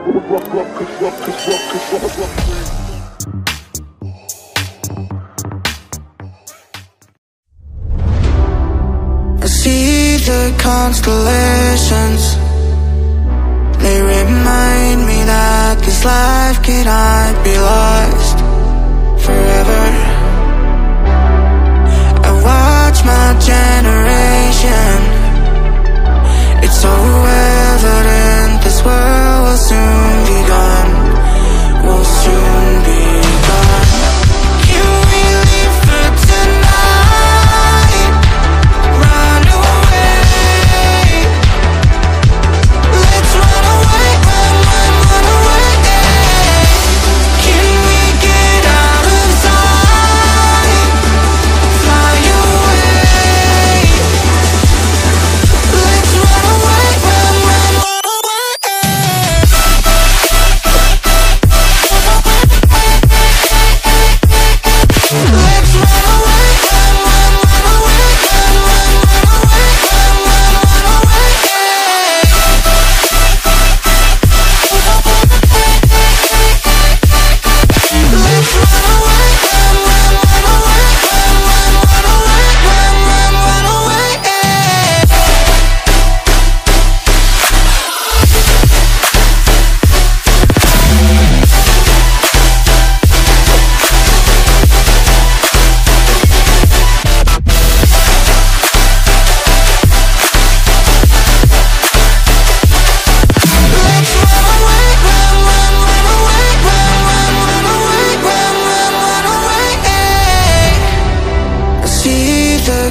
I see the constellations. They remind me that this life cannot be lost forever. I watch my generation. It's so evident this world will soon be gone. Will soon be gone. Can we leave for tonight? Run away. Let's run away, run away. Can we get out of sight? Fly away. Let's run away, run away. Let's run away, run away,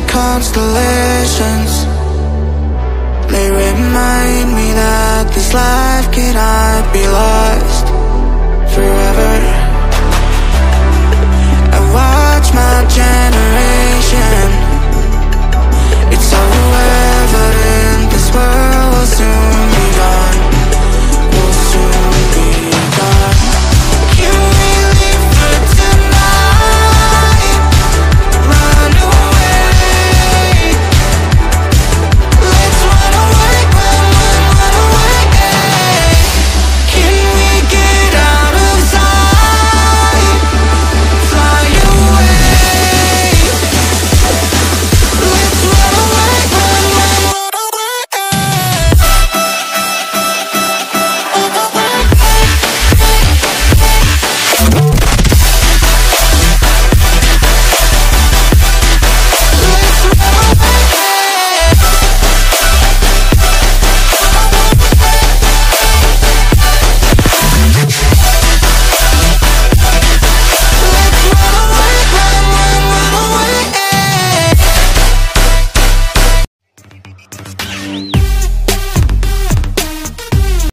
constellations. They remind me that this life cannot be lost.